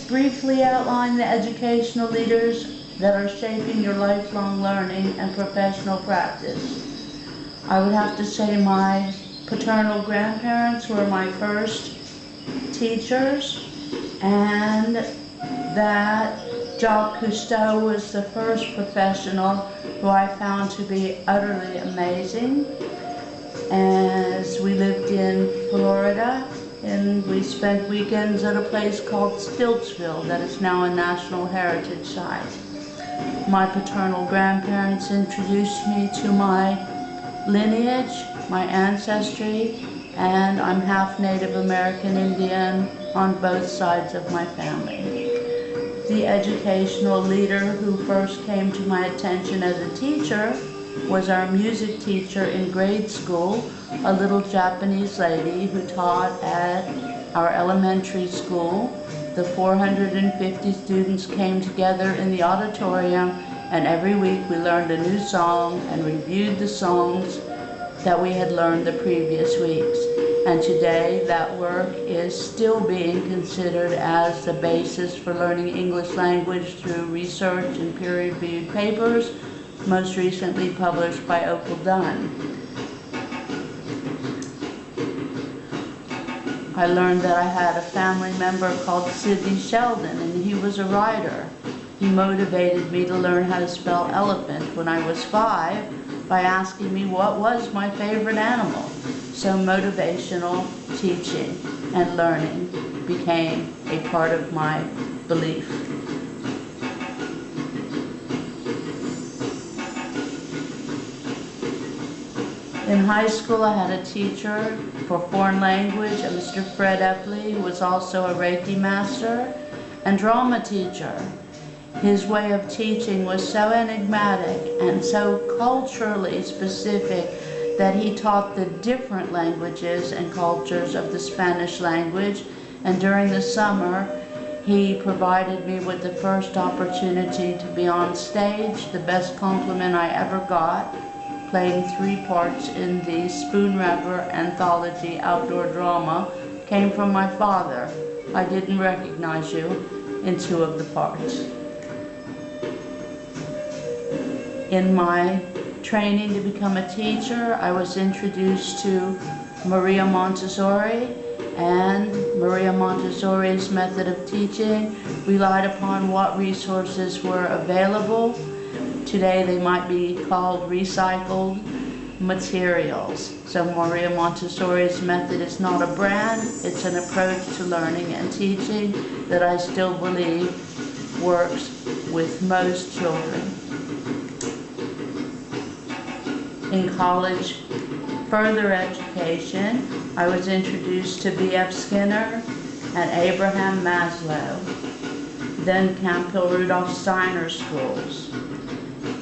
briefly outline the educational leaders that are shaping your lifelong learning and professional practice. I would have to say my paternal grandparents were my first teachers, and that Jacques Cousteau was the first professional who I found to be utterly amazing. As we lived in Florida, and we spent weekends at a place called Stiltsville that is now a National Heritage Site. My paternal grandparents introduced me to my lineage, my ancestry, and I'm half Native American Indian on both sides of my family. The educational leader who first came to my attention as a teacher was our music teacher in grade school, a little Japanese lady who taught at our elementary school. The 450 students came together in the auditorium, and every week we learned a new song and reviewed the songs that we had learned the previous weeks. And today that work is still being considered as the basis for learning English language through research and peer-reviewed papers, most recently published by Opal Dunn. I learned that I had a family member called Sidney Sheldon, and he was a writer. He motivated me to learn how to spell elephant when I was 5 by asking me what was my favorite animal. So motivational teaching and learning became a part of my belief. In high school, I had a teacher for foreign language, a Mr. Fred Epley, who was also a Reiki master, and drama teacher. His way of teaching was so enigmatic and so culturally specific that he taught the different languages and cultures of the Spanish language, and during the summer, he provided me with the first opportunity to be on stage, the best compliment I ever got, playing 3 parts in the Spoon River anthology outdoor drama, came from my father. I didn't recognize you in 2 of the parts. In my training to become a teacher, I was introduced to Maria Montessori, and Maria Montessori's method of teaching relied upon what resources were available. Today they might be called recycled materials. So Maria Montessori's method is not a brand, it's an approach to learning and teaching that I still believe works with most children. In college further education, I was introduced to B.F. Skinner and Abraham Maslow, then Camp Hill Rudolph Steiner schools.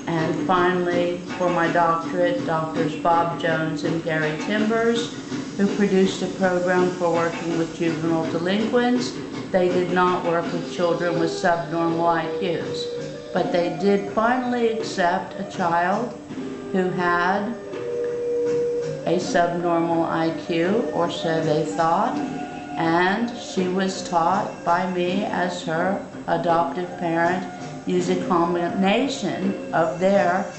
And finally, for my doctorate, Doctors Bob Jones and Gary Timbers, who produced a program for working with juvenile delinquents. They did not work with children with subnormal IQs, but they did finally accept a child who had a subnormal IQ, or so they thought, and she was taught by me as her adoptive parent use a combination of their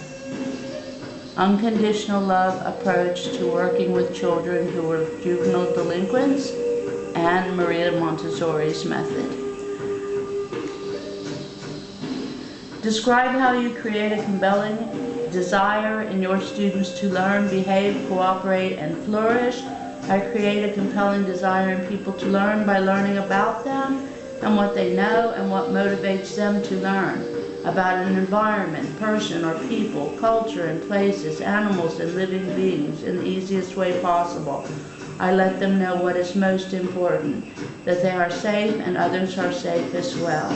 unconditional love approach to working with children who were juvenile delinquents and Maria Montessori's method. Describe how you create a compelling desire in your students to learn, behave, cooperate, and flourish. I create a compelling desire in people to learn by learning about them and what they know and what motivates them to learn about an environment, person or people, culture and places, animals and living beings in the easiest way possible. I let them know what is most important, that they are safe and others are safe as well.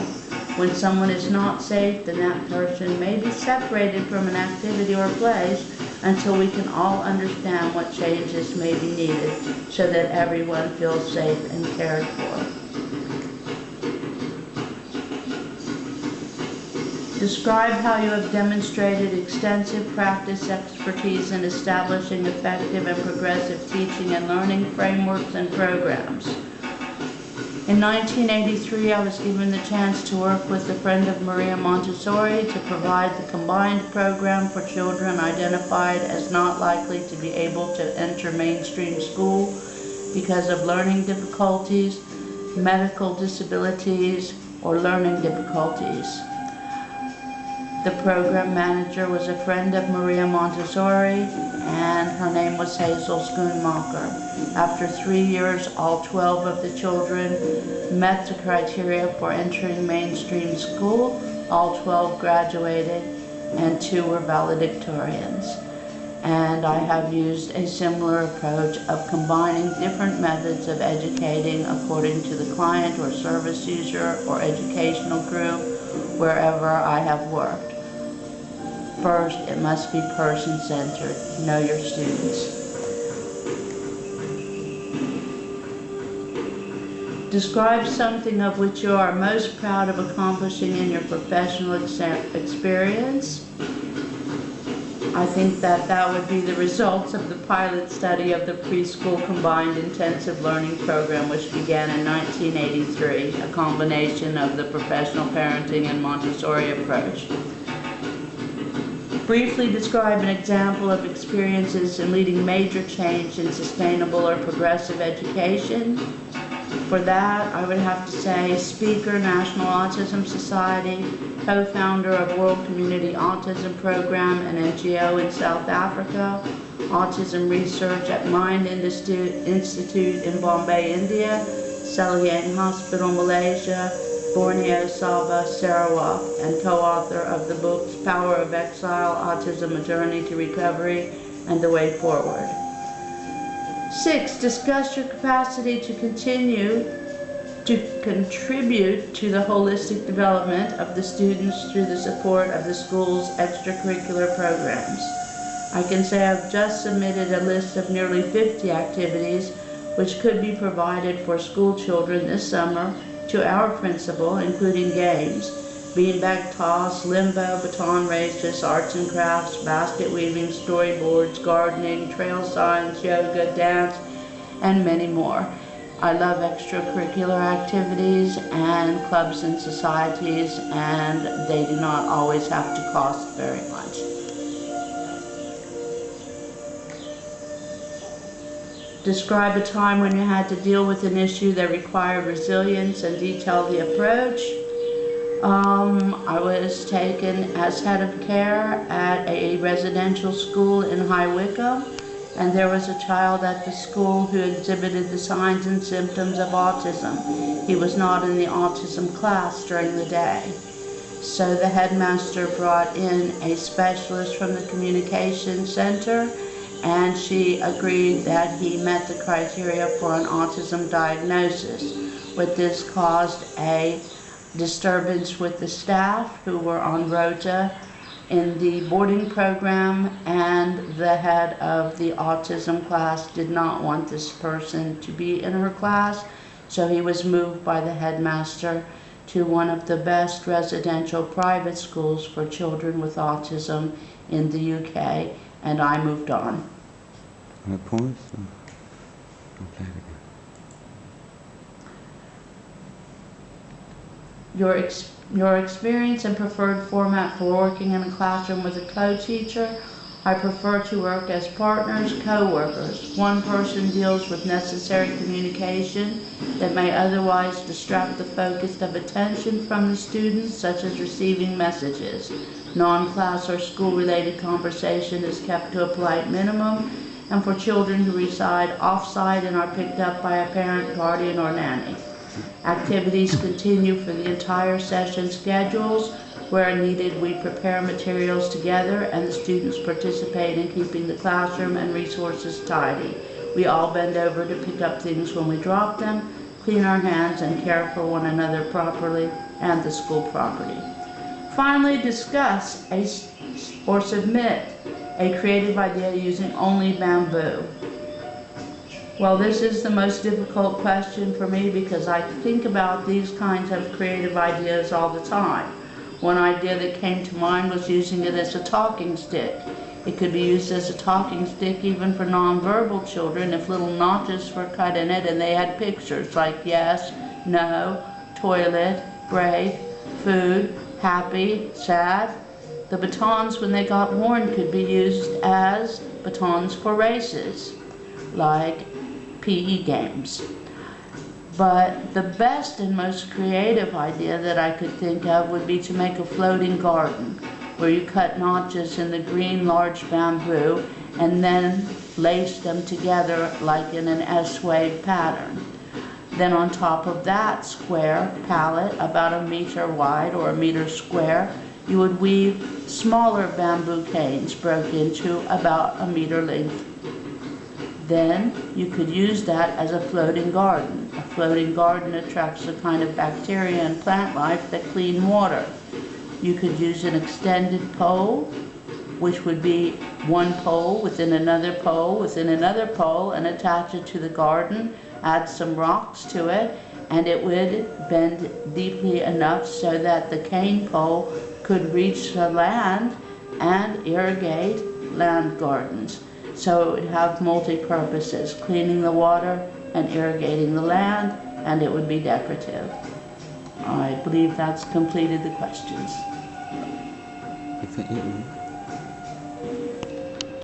When someone is not safe, then that person may be separated from an activity or place until we can all understand what changes may be needed so that everyone feels safe and cared for. Describe how you have demonstrated extensive practice expertise in establishing effective and progressive teaching and learning frameworks and programs. In 1983, I was given the chance to work with a friend of Maria Montessori to provide the combined program for children identified as not likely to be able to enter mainstream school because of learning difficulties, medical disabilities, or learning difficulties. The program manager was a friend of Maria Montessori, and her name was Hazel Schoonmaker. After 3 years, all 12 of the children met the criteria for entering mainstream school. All 12 graduated, and 2 were valedictorians. And I have used a similar approach of combining different methods of educating according to the client or service user or educational group wherever I have worked. First, it must be person-centered. Know your students. Describe something of which you are most proud of accomplishing in your professional experience. I think that would be the results of the pilot study of the preschool combined intensive learning program, which began in 1983, a combination of the professional parenting and Montessori approach. Briefly describe an example of experiences in leading major change in sustainable or progressive education. For that, I would have to say speaker, National Autism Society, co-founder of World Community Autism Program, an NGO in South Africa, autism research at Mind Institute in Bombay, India, Seliang Hospital, Malaysia, Borneo, Sabah, Sarawak, and co-author of the books Power of Exile, Autism, A Journey to Recovery, and The Way Forward. 6, discuss your capacity to continue to contribute to the holistic development of the students through the support of the school's extracurricular programs. I can say I've just submitted a list of nearly 50 activities which could be provided for school children this summer to our principal, including games, beanbag toss, limbo, baton races, arts and crafts, basket weaving, storyboards, gardening, trail signs, yoga, dance, and many more. I love extracurricular activities and clubs and societies, and they do not always have to cost very much. Describe a time when you had to deal with an issue that required resilience and detail the approach. I was taken as head of care at a residential school in High Wycombe, and there was a child at the school who exhibited the signs and symptoms of autism. He was not in the autism class during the day. So the headmaster brought in a specialist from the communication center, and she agreed that he met the criteria for an autism diagnosis. But this caused a disturbance with the staff who were on rota in the boarding program, and the head of the autism class did not want this person to be in her class, so he was moved by the headmaster to one of the best residential private schools for children with autism in the UK, and I moved on. Can I pause? I'll play it again. Your experience and preferred format for working in a classroom with a co-teacher. I prefer to work as partners, co-workers. One person deals with necessary communication that may otherwise distract the focus of attention from the students, such as receiving messages. Non-class or school-related conversation is kept to a polite minimum, and for children who reside off-site and are picked up by a parent, guardian, or nanny. Activities continue for the entire session schedules. Where needed, we prepare materials together, and the students participate in keeping the classroom and resources tidy. We all bend over to pick up things when we drop them, clean our hands, and care for one another properly and the school property. Finally, discuss or submit a creative idea using only bamboo. Well, this is the most difficult question for me because I think about these kinds of creative ideas all the time. One idea that came to mind was using it as a talking stick. It could be used as a talking stick even for nonverbal children if little notches were cut in it and they had pictures like yes, no, toilet, break, food, happy, sad. The batons, when they got worn, could be used as batons for races, like PE games. But the best and most creative idea that I could think of would be to make a floating garden, where you cut notches in the green large bamboo and then lace them together like in an S-wave pattern. Then on top of that square pallet, about 1 meter wide or 1 meter square, you would weave smaller bamboo canes broken into about 1 meter length. Then you could use that as a floating garden. A floating garden attracts a kind of bacteria and plant life that clean water. You could use an extended pole, which would be one pole within another pole within another pole, and attach it to the garden, add some rocks to it, and it would bend deeply enough so that the cane pole could reach the land and irrigate land gardens. So it would have multi-purposes, cleaning the water and irrigating the land, and it would be decorative. I believe that's completed the questions. I think